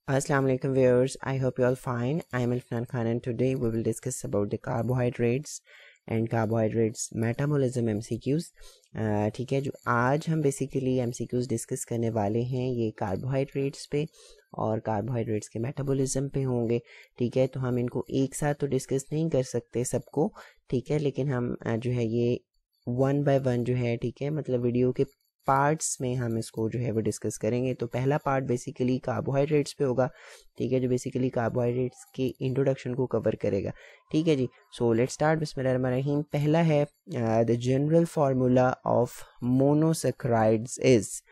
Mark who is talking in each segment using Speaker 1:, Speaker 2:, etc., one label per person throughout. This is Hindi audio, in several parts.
Speaker 1: Assalamu alaikum viewers, I hope you all fine. I am Ilfnan Khan and today we will discuss about the carbohydrates and carbohydrates metabolism MCQs. ठीक है, जो आज हम बेसिकली MCQs डिस्कस करने वाले हैं ये कार्बोहाइड्रेट्स पे और कार्बोहाइड्रेट्स के मेटाबॉलिज्म पे होंगे. ठीक है, तो हम इनको एक साथ तो डिस्कस नहीं कर सकते सबको, ठीक है, लेकिन हम जो है ये वन बाय वन जो है, ठीक है, मतलब वीडियो के पार्ट्स में हम इसको जो है वो डिस्कस करेंगे. तो पहला पार्ट बेसिकली कार्बोहाइड्रेट्स पे होगा, ठीक है, जो बेसिकली कार्बोहाइड्रेट्स के इंट्रोडक्शन को कवर करेगा. ठीक है जी, सो लेट्स स्टार्ट. बिस्मिल्लाहिर्रहमानिर्रहीम. पहला है the general formula of monosaccharides is,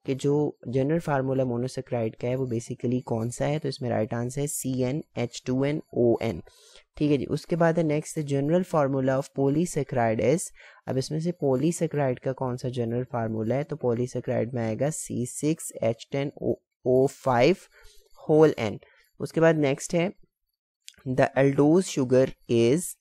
Speaker 1: कि जो जनरल फार्मूला मोनोसैकराइड का है वो बेसिकली कौन सा है. तो इसमें राइट आंसर है CnH2nOn. ठीक है जी. उसके बाद है next general formula of polysaccharide is. अब इसमें से पॉलीसैकराइड का कौन सा जनरल फार्मूला है, तो पॉलीसैकराइड में आएगा C6H10O5 होल N. उसके बाद नेक्स्ट है द अल्डोज शुगर इज.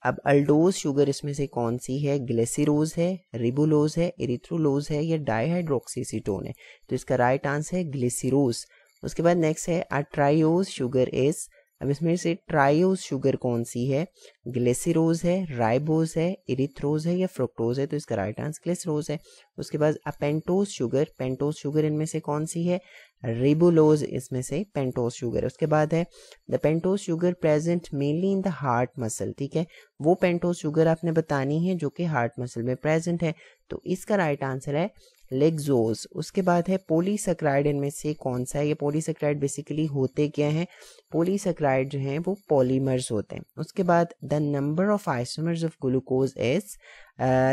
Speaker 1: अब अल्डोज शुगर इसमें से कौन सी है, ग्लिसरोज है, रिबुलोज है, एरिथ्रोलोज है या डाइहाइड्रोक्सीसीटोन है. तो इसका राइट आंसर है ग्लिसरोज. उसके बाद नेक्स्ट है अ ट्राइओज शुगर इज. अब इसमें से ट्राइओज शुगर कौन सी है, ग्लिसरोज है, राइबोज है, एरिथ्रोज है या फ्रुक्टोज है. तो इसका राइट आंसर ग्लिसरोज है. उसके बाद अ पेंटोज शुगर, पेंटोज शुगर इनमें से कौन सी है, रिबुलोज इसमें से पेंटोज शुगर है. उसके बाद है the pentose sugar present mainly in the heart muscle. ठीक है, वो पेंटोज शुगर आपने बतानी है जो कि हार्ट मसल में प्रेजेंट है. तो इसका राइट आंसर है लेक्सोज. उसके बाद है पॉलीसैकराइड इनमें से कौन सा है. ये पॉलीसैकराइड बेसिकली होते क्या हैं, पॉलीसैकराइड जो हैं वो पॉलीमर्स होते हैं. उसके बाद the number of isomers of glucose is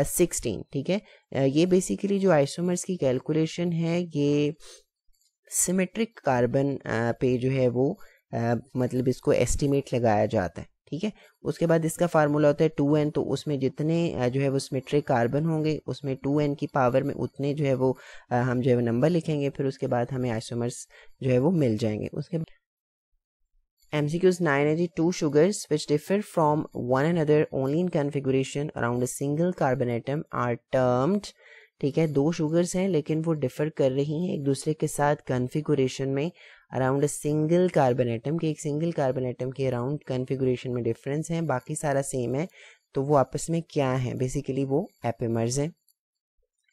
Speaker 1: 16. ठीक है, ये बेसिकली जो आइसोमर्स की कैलकुलेशन है ये सिमेट्रिक कार्बन पे जो है वो मतलब इसको एस्टिमेट लगाया जाता है. ठीक है, उसके बाद इसका फार्मूला होता है 2n. तो उसमें जितने जो है वो सिमेट्रिक कार्बन होंगे उसमें 2n की पावर में उतने जो है वो हम जो है वो नंबर लिखेंगे. फिर उसके बाद हमें आइसोमर्स जो है वो मिल जाएंगे. उसके MCQs 9 है जी. 2 sugars which differ from one another only in configuration around a single carbon atom are termed. ठीक है, 2 शुगर्स हैं लेकिन वो डिफर कर रही हैं एक दूसरे के साथ कॉन्फ़िगरेशन में around a single carbon atom, के एक सिंगल कार्बन एटम के अराउंड कॉन्फ़िगरेशन में डिफरेंस है, बाकी सारा सेम है. तो वो आपस में क्या है, बेसिकली वो एपिमर्स हैं.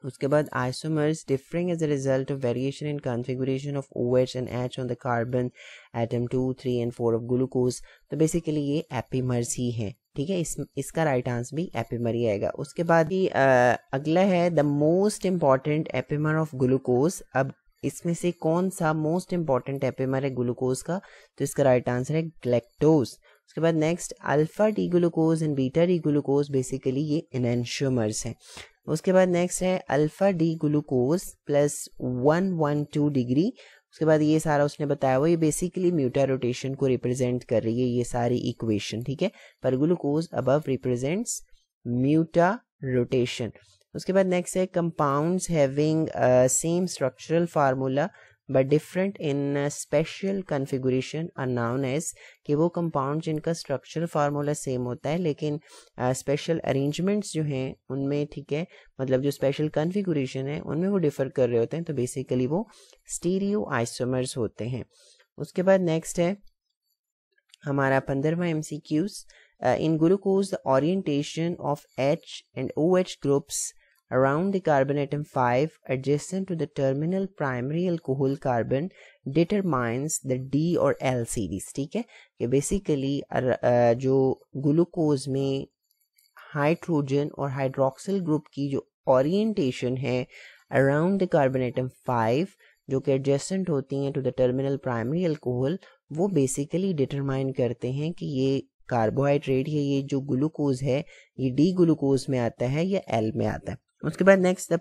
Speaker 1: उसके बाद isomers differing as a result of variation in configuration of OH and H on the carbon atom 2, 3 and 4 of glucose. तो बेसिकली ये एपिमर्स ही हैं. ठीक है, इसका राइट आंसर भी एपिमर ही आएगा. उसके बाद ही अगला है the most important epimer of glucose. अब इसमें से कौन सा मोस्ट इम्पॉर्टेंट एपिमर है ग्लूकोज का, तो इसका राइट आंसर है गैलेक्टोज. उसके बाद next alpha D glucose and beta D glucose, basically ये एनेंशियोमर्स हैं. उसके बाद नेक्स्ट है alpha D glucose plus 112 degree. उसके बाद ये सारा उसने बताया वो ये बेसिकली म्यूटा रोटेशन को रिप्रेजेंट कर रही है ये सारी इक्वेशन. ठीक है, पर glucose above represents mutarotation. उसके बाद नेक्स्ट है compounds having same structural formula but different in special configuration are known as, कि वो कंपाउंड जिनका स्ट्रक्चरल फार्मूला सेम होता है लेकिन स्पेशल अरेंजमेंट्स जो हैं उनमें, ठीक है, मतलब जो स्पेशल कॉन्फ़िगरेशन है उनमें वो डिफर कर रहे होते हैं. तो बेसिकली वो स्टीरियो आइसोमर्स होते हैं. उसके बाद नेक्स्ट है हमारा 15वां MCQs. In glucose the orientation of H and OH groups around the carbon atom 5 adjacent to the terminal primary alcohol carbon determines the D और L series. ठीक है, कि बेसिकली जो ग्लूकोज में हाइड्रोजन और हाइड्रोक्सिल ग्रुप की जो ओरिएंटेशन है अराउंड द कार्बन एटम 5 जो कि एडजेसेंट होती हैं to the terminal primary alcohol, वो बेसिकली डिटरमाइन करते हैं कि ये कार्बोहाइड्रेट या ये जो ग्लूकोज है ये डी ग्लूकोज में आता है या एल में आता है. उसके बाद next the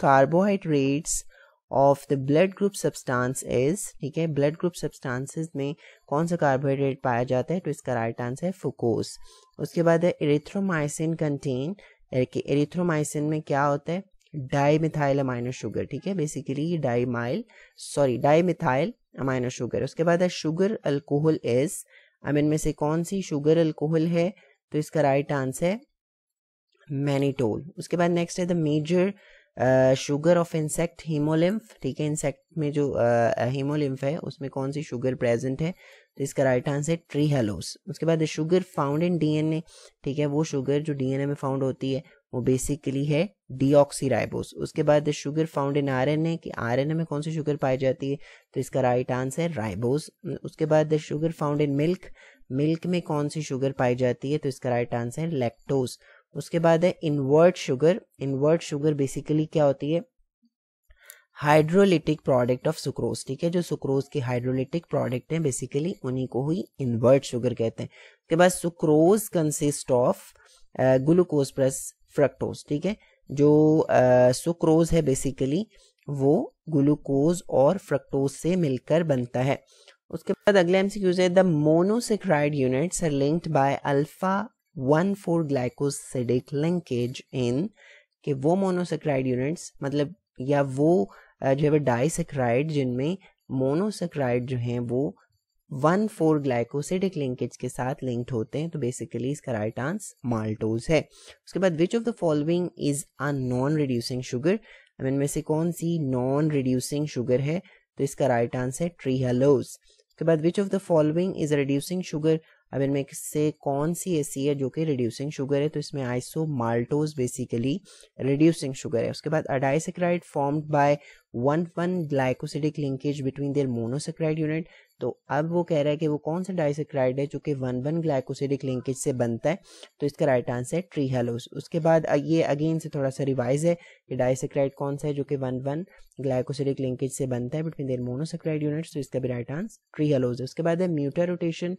Speaker 1: carbohydrates of the blood group substance is. ठीक है, ब्लड ग्रुप सब्सटेंसेस में कौन सा कार्बोहाइड्रेट पाया जाता है, तो इसका राइट आंसर है फ्रूक्टोज. उसके बाद है एरिथ्रोमाइसिन कंटेन, एरिथ्रोमाइसिन में क्या होता है, डाईमिथाइल अमाइनो शुगर. ठीक है, बेसिकली डाईमिथाइल अमाइनो शुगर. उसके बाद है शुगर अल्कोहल इज. अब इनमें से कौन सी शुगर अल्कोहल है, तो इसका राइट आंसर है मैनिटोल. उसके बाद नेक्स्ट है the major sugar of insect haemolymph, ठीक है, इंसेक्ट में जो हीमोलिम्फ है उसमें कौन सी शुगर प्रेजेंट है, तो इसका राइट आंसर है ट्रीहेलोस। उसके बाद शुगर फाउंड इन डीएनए, ठीक है, वो शुगर जो डीएनए में फाउंड होती है वो बेसिकली है डीऑक्सीराइबोस। उसके बाद शुगर फाउंड इन आरएनए, कि आरएनए में कौन सी शुगर पाई जाती है, तो इसका राइट आंसर है राइबोस। उसके बाद sugar found in milk, milk में कौन सी शुगर पाई जाती है, तो इसका राइट आंसर है लैक्टोज। उसके बाद है invert sugar, invert sugar basically क्या होती है, हाइड्रोलिटिक प्रोडक्ट ऑफ सुक्रोज, ठीक है, जो सुक्रोज के हाइड्रोलिटिक प्रोडक्ट हैं बेसिकली उन्हीं को ही इनवर्ट शुगर कहते हैं। उसके बाद sucrose consist of glucose plus fructose, ठीक है, जो सुक्रोज है बेसिकली वो ग्लूकोज और फ्रक्टोज से मिलकर बनता है। उसके बाद अगला एमसीक्यूज है, the monosaccharide units are linked by alpha 1,4 glycosidic linkage in, कि वो मोनोसेक्राइड यूनिट्स मतलब या वो जो है वो डाइसेक्राइड जिनमें मोनोसेक्राइड जो हैं वो 1,4 ग्लाइकोसिडिक लिंकेज के साथ लिंक्ड होते हैं, तो बेसिकली इसका राइट आंसर माल्टोज है। उसके बाद which of the following is a non reducing sugar, अब इनमें से कौन सी नॉन रिड्यूसिंग शुगर है, तो इसका राइट आंसर है ट्रीहेलोज। उसके बाद which of the following is reducing sugar, अब इनमें से कौन सी ऐसी है जो कि रिड्यूसिंग शुगर है, तो इसमें आइसोमाल्टोज बेसिकली रिड्यूसिंग शुगर है। उसके बाद disaccharide formed by 1,1 glycosidic linkage between their monosaccharide unit, तो अब वो कह रहा है कि वो कौन सा डाइसेक्राइड है जो कि 1,1 ग्लाइकोसिडिक लिंकेज से बनता है, तो इसका राइट आंसर है ट्रीहेलोज। उसके बाद ये अगेन से थोड़ा सा रिवाइज है कि डाइसेक्राइड कौन सा है जो कि 1,1 ग्लाइकोसिडिक लिंकेज से बनता है बिटवीन देयर मोनोसेक्राइड यूनिट्स, तो इसका भी राइट आंसर ट्रीहेलोज है। उसके बाद है mutarotation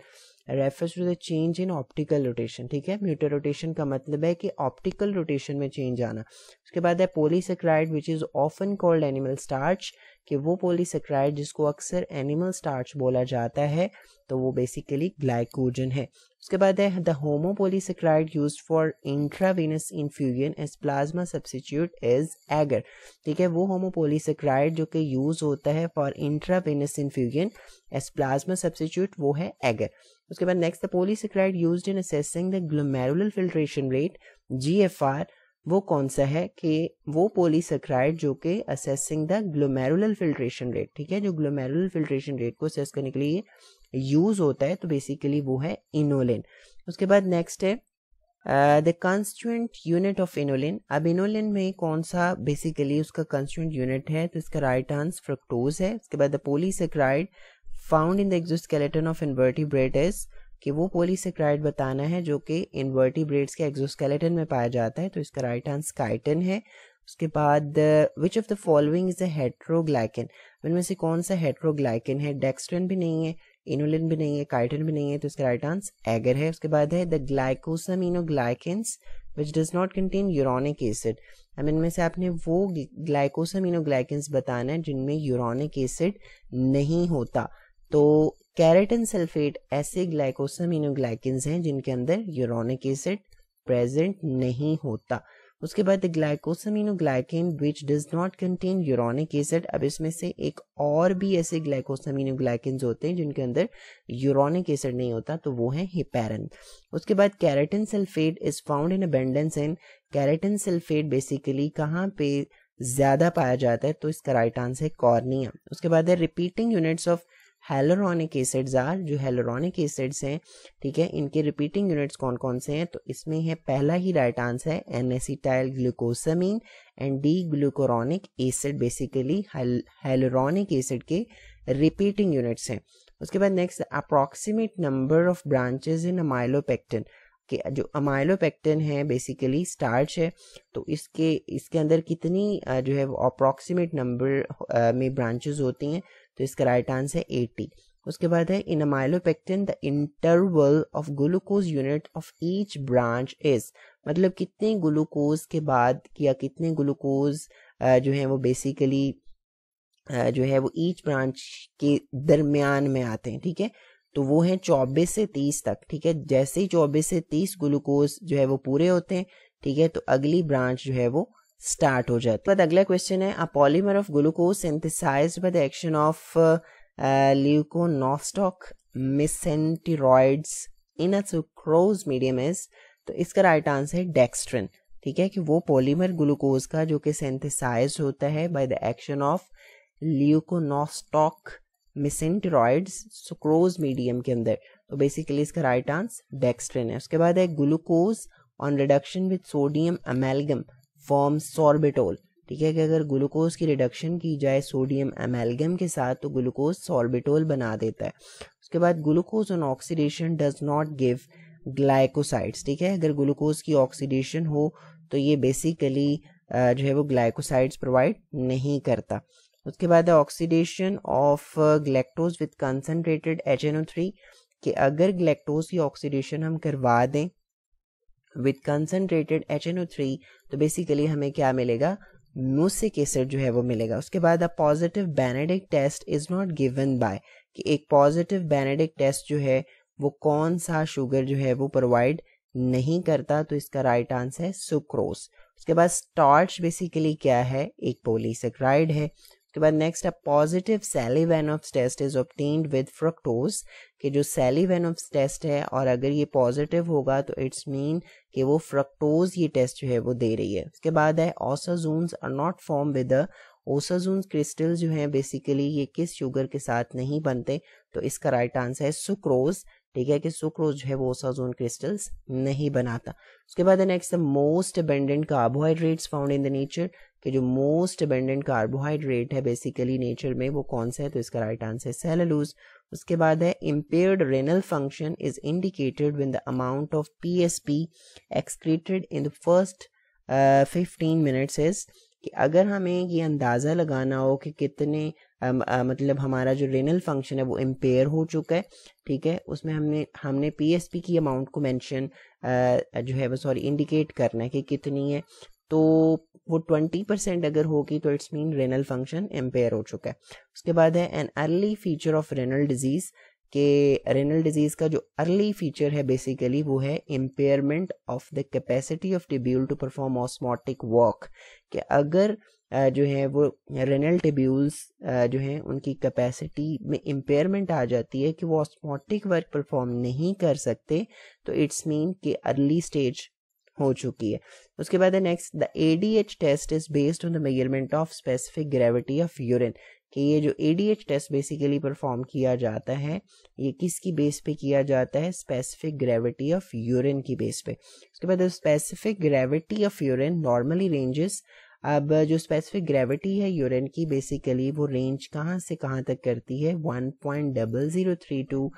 Speaker 1: refers to the change in optical rotation, ठीक है, म्यूटर रोटेशन का मतलब है कि ऑप्टिकल रोटेशन में चेंज आना। उसके बाद है polysaccharide which is often called animal starch, कि वो पॉलीसेक्राइड जिसको अक्सर एनिमल स्टार्च बोला जाता है तो वो बेसिकली ग्लाइकोजन है। उसके बाद है the homopolysaccharide used for intravenous infusion as plasma substitute is agar, ठीक है, वो होमोपोलीसेक्राइड जो कि यूज होता है for intravenous infusion as plasma substitute वो है एगर। उसके बाद next the polysaccharide used in assessing the glomerular filtration rate GFR, वो कौन सा है, कि वो पॉलीसेक्राइड जो कि assessing the glomerular filtration rate, ठीक है, जो ग्लोमेरुलर फिल्ट्रेशन रेट को असेस करने के लिए यूज होता है, तो बेसिकली वो है इनोलिन। उसके बाद नेक्स्ट है the constituent unit of inulin, अब इनोलिन में कौन सा बेसिकली उसका कंस्टिट्यूएंट यूनिट है, तो इसका राइट आंसर फ्रक्टोज है। उसके बाद the polysaccharide found in the exoskeleton of invertebrate is, कि वो पॉलीसेक्राइड बताना है जो कि इन्वर्टिब्रेट्स के एक्सोस्केलेटन में पाया जाता है, तो इसका राइट आंसर काइटिन है। उसके बाद which of the following is a heteroglycan, इनमें से कौन सा हेट्रोग्लाइकन है, डेक्स्ट्रिन भी नहीं है, इनोलिन भी नहीं है, काइटिन भी नहीं है, तो इसका राइट आंसर एगर है। उसके बाद है the glycosaminoglycans which does not contain uronic acid, अब इनमें से आपने वो ग्लाइकोसामिनोग्लाइकेंस बताना है जिनमें यूरोनिक एसिड नहीं होता, तो कैरेटिन सल्फेट ऐसे ग्लाइकोसामिनोग्लाइकेंस हैं जिनके अंदर यूरोनिक एसिड प्रेजेंट नहीं होता। उसके बाद glycosaminoglycan which does not contain uronic acid, अब इसमें से एक और भी ऐसे ग्लाइकोसामिनोग्लाइकेंस होते हैं जिनके अंदर यूरोनिक एसिड नहीं होता, तो वो है हिपेरिन। उसके बाद keratin sulphate is found in abundance in, keratin sulphate basically कहाँ पे ज्यादा पाया जाता है, तो इसका राइट आंसर है कॉर्निया। उसके बाद है repeating units of hyaluronic acids are, जो हेलोरोनिक एसिड्स हैं, ठीक है, इनके रिपीटिंग यूनिट्स कौन कौन से हैं, तो इसमें है पहला ही राइट आंसर है N acetyl glucosamine and D glucuronic acid, basically hyaluronic acid के रिपीटिंग यूनिट्स हैं। उसके बाद next approximate number of branches in amylopectin, कि जो अमाइलोपेक्टिन है बेसिकली स्टार्च है, तो इसके अंदर कितनी जो है वो अप्रॉक्सीमेट नंबर में ब्रांचेस होती हैं, तो इसका राइट आंसर है 80। उसके बाद है in amylopectin the interval of glucose unit of each branch is, मतलब कितने ग्लूकोज के बाद या कितने ग्लूकोज जो है वो बेसिकली जो है वो ईच ब्रांच के दरमियान में आते हैं, ठीक है, तो वो है 24 से 30 तक, ठीक है, जैसे ही 24 से 30 ग्लूकोज जो है वो पूरे होते हैं, ठीक है, तो अगली ब्रांच जो है वो स्टार्ट हो जाती है। अगला क्वेश्चन है a polymer of glucose synthesized by the action of leuconostoc mesenteroides in a sucrose medium is, तो इसका राइट आंसर है डेक्स्ट्रिन, ठीक है, कि वो पॉलीमर ग्लूकोज का जो कि सिंथेसाइज होता है by the action of leuconostoc mesenteroides sucrose medium के अंदर। तो बेसिकली इसका राइट आंसर डेक्स्ट्रिन है। उसके बाद है glucose on reduction with sodium amalgam form sorbitol. ठीक है, कि अगर ग्लूकोज की रिडक्शन की जाए सोडियम अमेलगम के साथ तो ग्लूकोज सॉर्बिटोल बना देता है। उसके बाद glucose on oxidation does not give glycosides. ठीक है, अगर ग्लूकोज की ऑक्सीडेशन हो तो ये बेसिकली जो है वो ग्लाइकोसाइड्स प्रोवाइड नहीं करता। उसके बाद oxidation of galactose with concentrated HNO3, कि अगर ग्लैक्टोज की ऑक्सीडेशन हम करवा दें विद कंसनट्रेटेड HNO3 तो बेसिकली हमें क्या मिलेगा, म्यूसिक एसिड जो है वो मिलेगा। उसके बाद a positive Benedict test is not given by, कि एक पॉजिटिव बेनेडिक्ट टेस्ट जो है वो कौन सा शुगर जो है वो प्रोवाइड नहीं करता, तो इसका राइट आंसर है सुक्रोज। उसके बाद स्टार्च बेसिकली क्या है, एक पॉलीसेक्राइड है। उसके बाद next, a positive Seliwanoff's test is obtained with fructose, कि जो सैलिवेनॉफ्स टेस्ट है और अगर ये पॉजिटिव होगा तो इट्स मीन कि वो फ्रक्टोज ये टेस्ट जो है वो दे रही है। उसके बाद है osazones are not form with the, osazones crystal जो हैं बेसिकली ये किस शुगर के साथ नहीं बनते, तो इसका राइट आंसर है सुक्रोज। ठीक है, कि सुक्रोज जो है वो ओसाजोन क्रिस्टल्स नहीं बनाता। उसके बाद next, the most abundant carbohydrates found in the nature, कि जो मोस्ट अबेंडेंट कार्बोहाइड्रेट है बेसिकली नेचर में वो कौन सा है, तो इसका राइट आंसर है सेलुलोज। उसके बाद है impaired renal function is indicated when the amount of PSP excreted in the first 15 minutes is, कि अगर हमें ये अंदाज़ा लगाना हो कि कितने मतलब हमारा जो रेनल फंक्शन है वो इम्पेयर हो चुका है, ठीक है, उसमें हमने PSP की अमाउंट को मेंशन जो है वो सॉरी इंडिकेट करना है कि कितनी है, तो वो 20% अगर होगी तो it's mean renal function impair हो चुका है। उसके बाद है an early feature of renal disease, के रेनल डिजीज का जो अर्ली फीचर है बेसिकली वो है impairment of the capacity of tubule to perform osmotic work, कि अगर जो है वो रेनल टिब्यूल्स जो हैं उनकी कैपेसिटी में इम्पेयरमेंट आ जाती है कि वो ऑस्मोटिक वर्क परफॉर्म नहीं कर सकते, तो इट्स मीन कि अर्ली स्टेज हो चुकी है। उसके बाद है next, the ADH test is based on the measurement of specific gravity of urine, कि ये जो ADH टेस्ट बेसिकली परफॉर्म किया जाता है ये किसकी बेस पे किया जाता है, स्पेसिफिक ग्रेविटी ऑफ यूरिन की बेस पे। उसके बाद specific gravity of urine normally ranges, अब जो स्पेसिफिक ग्रेविटी है यूरिन की बेसिकली वो रेंज कहाँ से कहाँ तक करती है, 1.0032 टू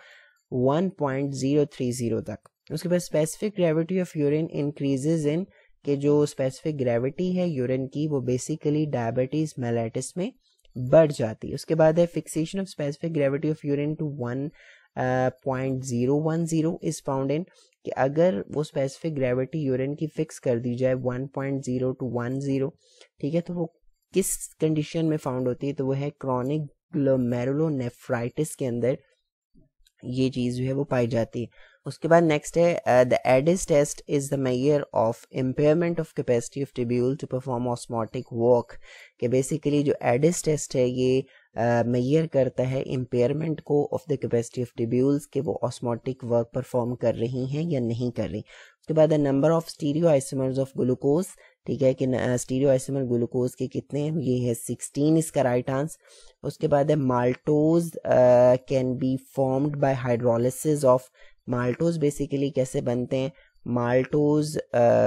Speaker 1: 1.030 तक। उसके बाद specific gravity of urine increases इन, के जो स्पेसिफिक ग्रेविटी है यूरिन की वो बेसिकली डायबिटीज मेलाइटिस में बढ़ जाती है। उसके बाद है fixation of specific gravity of urine to 1.010 is found in, कि अगर वो स्पेसिफिक ग्रेविटी यूरिन की फिक्स कर दी जाए 1.0 टू 10, ठीक है, तो वो किस कंडीशन में फाउंड होती है, तो वो है क्रॉनिक ग्लोमेरुलोनेफ्राइटिस के अंदर ये चीज़ जो है वो पाई जाती है। उसके बाद नेक्स्ट है the Addis test is the measure of impairment of capacity of tubule to perform osmotic work, कि बेसिकली जो एडिस टेस्ट है ये मेजर करता है इम्पेयरमेंट को of the capacity of tubules, कि वो ऑस्मोटिक वर्क परफॉर्म कर रही हैं या नहीं कर रही। उसके बाद the number of stereo isomers of glucose, ठीक है, कि स्टीरियो आइसोमर ग्लूकोज के कितने हैं, ये है 16 इसका राइट आंसर। उसके बाद है maltose can be formed by hydrolysis of, maltose basically कैसे बनते हैं, माल्टोज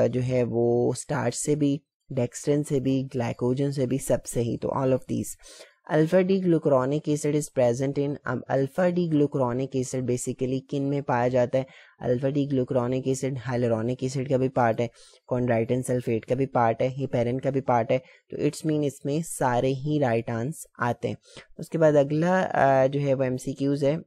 Speaker 1: जो है वो स्टार्च से भी, डेक्स्ट्रिन से भी, ग्लाइकोजन से भी, सबसे ही, तो all of these. Alpha D glucuronic acid is present in, अब alpha D glucuronic acid basically किन में पाया जाता है, alpha D glucuronic acid hyaluronic acid का भी पार्ट है, कॉन्ड्राइटिन सल्फेट का भी पार्ट है, हिपेरिन का भी पार्ट है, तो इट्स मीन इसमें सारे ही राइट आंसर आते हैं। उसके बाद अगला जो है वो MCQs है,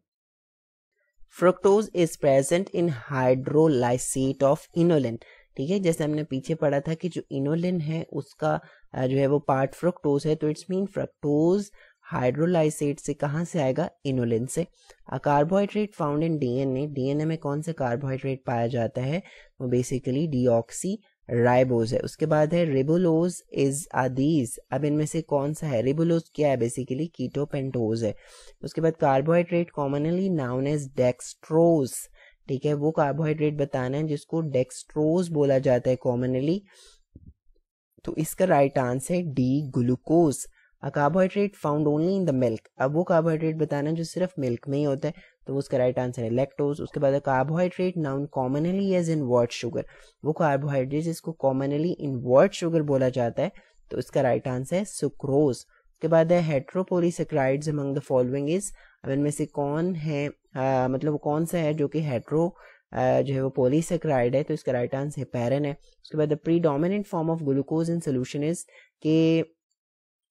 Speaker 1: fructose is present in hydrolysate of inulin, ठीक है, जैसे हमने पीछे पढ़ा था कि जो इनोलिन है उसका जो है वो पार्ट फ्रुक्टोज है, तो इट्स मीन फ्रुक्टोज हाइड्रोलाइसेट से कहाँ से आएगा, इनोलिन से। Carbohydrate found in DNA, DNA में कौन सा कार्बोहाइड्रेट पाया जाता है, वो बेसिकली डीऑक्सी राइबोज है। उसके बाद है रिबोलोज इज आदीज, अब इनमें से कौन सा है, रिबोलोज क्या है, बेसिकली कीटोपेंटोज है। उसके बाद carbohydrate commonly known as dextrose, ठीक है, वो कार्बोहाइड्रेट बताना है जिसको डेक्सट्रोज बोला जाता है कॉमनली, तो इसका राइट आंसर है D glucose. A carbohydrate found only in the milk. अब वो कार्बोहाइड्रेट बताना जो सिर्फ मिल्क में ही होता है, तो उसका राइट आंसर है लैक्टोज। उसके बाद carbohydrate known commonly as invert sugar. वो कार्बोहाइड्रेट जिसको कॉमनली इन वर्ड शुगर बोला जाता है, तो इसका राइट आंसर है सुक्रोज। उसके बाद है हेट्रोपोलीसेक्राइड्स अमंग द फॉलोइंग इज। अब इनमें से कौन है मतलब कौन सा है जो कि हेट्रो जो है वो पॉलीसेक्राइड है, तो इसका राइट आंसर है पैरन है। उसके बाद the predominant form of glucose in solution is, कि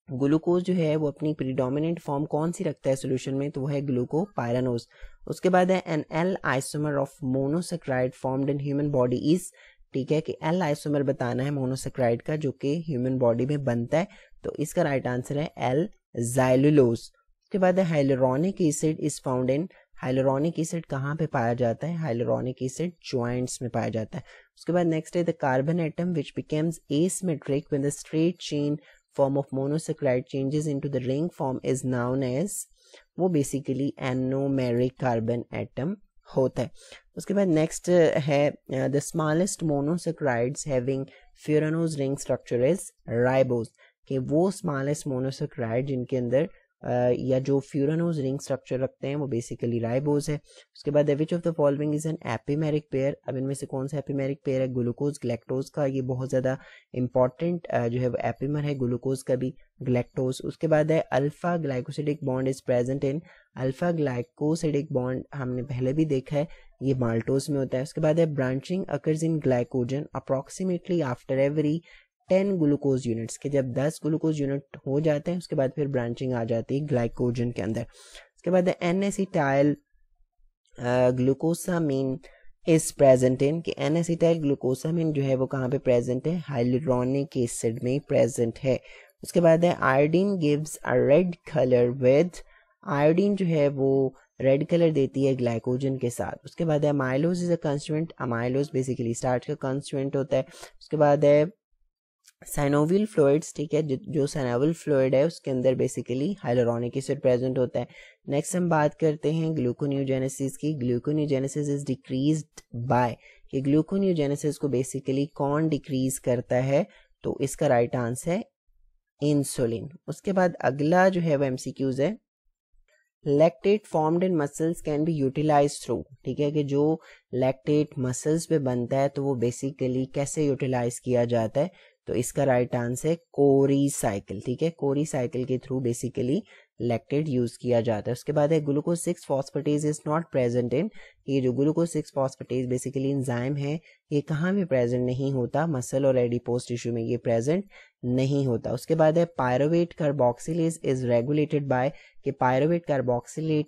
Speaker 1: ग्लूकोज जो है वो अपनी प्रीडोमिनेंट फॉर्म कौन सी रखता है सोल्यूशन में, तो वो है ग्लूकोपाइरानोज। उसके बाद है an L isomer of monosaccharide formed in human body is. ठीक है कि एल आइसोमर बताना है मोनोसेक्राइड का जो कि ह्यूमन बॉडी में बनता है, तो इसका राइट आंसर है एल ज़ाइलुलोज। उसके बाद है hyaluronic acid is found in. Hyaluronic acid कहाँ पे पाया जाता है? हाइलुरोनिक एसिड जॉइंट्स में पाया जाता है। उसके बाद नेक्स्ट है the carbon atom which becomes asymmetric when the straight chain form of monosaccharide changes into the ring form is known as, वो बेसिकली anomeric कार्बन एटम होता है। उसके बाद नेक्स्ट है the smallest monosaccharides having furanose ring structure is ribose, कि वो स्मॉलेस्ट मोनोसेक्राइड जिनके अंदर या जो फ्यूरानोज रिंग स्ट्रक्चर रखते हैं वो बेसिकली राइबोज है। उसके बाद which of the following is an epimeric pair. अब इनमें से कौन सा एपिमेरिक पेयर है? ग्लूकोज ग्लैक्टोज का। ये बहुत ज़्यादा इंपॉर्टेंट जो है वो एपिमर है ग्लूकोज का भी, ग्लैक्टोज। उसके बाद है alpha glycosidic bond is present in. Alpha glycosidic bond हमने पहले भी देखा है, ये माल्टोज में होता है। उसके बाद है branching occurs in glycogen approximately after every 10 glucose units, के जब 10 ग्लूकोज यूनिट हो जाते हैं उसके बाद फिर ब्रांचिंग आ जाती है ग्लाइकोजन के अंदर। उसके बाद N acetyl glucosamine is present in, कि एन एसिटाइल ग्लूकोसामिन जो है वो कहाँ पे प्रेजेंट है? हाइलुरोनिक एसिड में प्रेजेंट है। उसके बाद है iodine gives a red colour with. Iodine जो है वो रेड कलर देती है ग्लाइकोजन के साथ। उसके बाद है amylose is a constituent. Amylose basically starch का कंस्टिट्यूएंट होता है। उसके बाद है साइनोवियल फ्लूइड्स, ठीक है, जो साइनोवियल फ्लूइड है उसके अंदर बेसिकली हाइलुरोनिक एसिड प्रेजेंट होता है। नेक्स्ट हम बात करते हैं ग्लूकोनियोजेनेसिस की। ग्लूकोनियोजेनेसिस इज डिक्रीज्ड बाय, कि ग्लूकोनियोजेनेसिस को बेसिकली कौन डिक्रीज करता है? तो इसका राइट आंसर है इंसुलिन। उसके बाद अगला जो है वो एमसीक्यूज है। Lactate formed in muscles can be utilize through, ठीक है, कि जो लैक्टेट मसल्स पे बनता है तो वो बेसिकली कैसे यूटिलाइज किया जाता है? तो इसका राइट आंसर है कोरी साइकिल। ठीक है, कोरी साइकिल के थ्रू बेसिकली लैक्टेट यूज किया जाता है। उसके बाद है glucose 6 phosphatase is not present in. ये जो ग्लूकोज 6 फॉस्फेटेज बेसिकली एंजाइम है, ये कहाँ भी प्रेजेंट नहीं होता? मसल और एडिपोज टिश्यू में ये प्रेजेंट नहीं होता। उसके बाद है pyruvate carboxylase is regulated by, कि पायरोवेट कार्बोक्सिलेट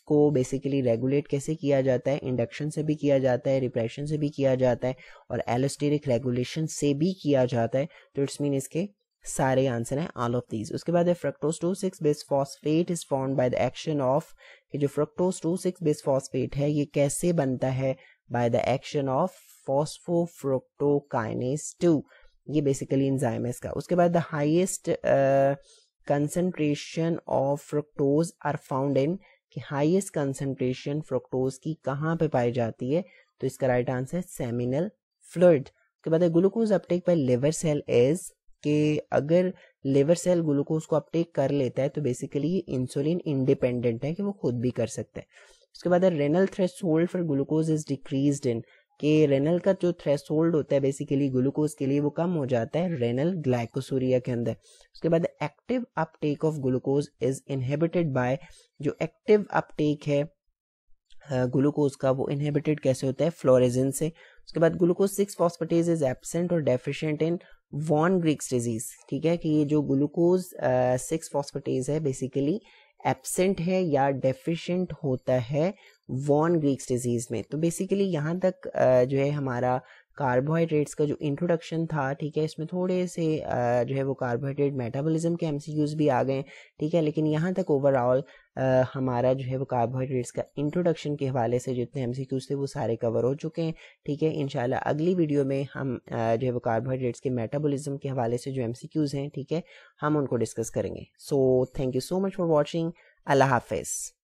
Speaker 1: को बेसिकली रेगुलेट कैसे किया जाता है? इंडक्शन से भी किया जाता है, रिप्रेशन से भी किया जाता है और एलोस्टेरिक रेगुलेशन से भी किया जाता है। तो इट्स मीन इसके सारे आंसर हैं ऑल ऑफ दीज। उसके बाद है fructose 2,6 base phosphate is formed by the action of, कि जो फ्रक्टोज 2,6 बेस फॉस्फेट है ये कैसे बनता है? By the action of phosphofructokinase 2, ये बेसिकली एंजाइम है इसका। उसके बाद the highest concentration of fructose are found in, कि हाईएस्ट कंसंट्रेशन फ्रक्टोज की कहाँ पे पाई जाती है? तो इसका राइट आंसर है सेमिनल फ्लूइड। उसके बाद glucose uptake by liver cell is, कि अगर लिवर सेल ग्लूकोज को अपटेक कर लेता है तो बेसिकली ये इंसुलिन इंडिपेंडेंट है, कि वो खुद भी कर सकता है। उसके बाद renal threshold for glucose is decreased in, कि रेनल का जो थ्रेशोल्ड होता है बेसिकली ग्लूकोज के लिए वो कम हो जाता है रेनल ग्लाइकोसूरिया के अंदर। उसके बाद active Uptake of glucose is inhibited by, जो एक्टिव अपटेक है ग्लूकोज का वो इनहिबिटेड कैसे होता है? फ्लोरेजिन से। उसके बाद ग्लूकोज 6 फॉस्फेटेज इज एब्सेंट और deficient in von Gierke's disease, ठीक है, कि ये जो ग्लूकोज 6 फॉस्फेटेज है बेसिकली एब्सेंट है या डेफिशिएंट होता है वॉन ग्रीक्स डिजीज में। तो बेसिकली यहाँ तक जो है हमारा कार्बोहाइड्रेट्स का जो इंट्रोडक्शन था, ठीक है, इसमें थोड़े से जो है वो कार्बोहाइड्रेट मेटाबॉलिज्म के एमसीक्यूज भी आ गए, ठीक है, लेकिन यहाँ तक ओवरऑल हमारा जो है वो कार्बोहाइड्रेट्स का इंट्रोडक्शन के हवाले से जितने एमसीक्यूज थे वो सारे कवर हो चुके हैं। ठीक है, इंशाल्लाह अगली वीडियो में हम जो है वो कार्बोहाइड्रेट्स के मेटाबॉलिज्म के हवाले से जो एमसीक्यूज हैं, ठीक है, हम उनको डिस्कस करेंगे। So thank you so much for watching. अल्लाह हाफिज़।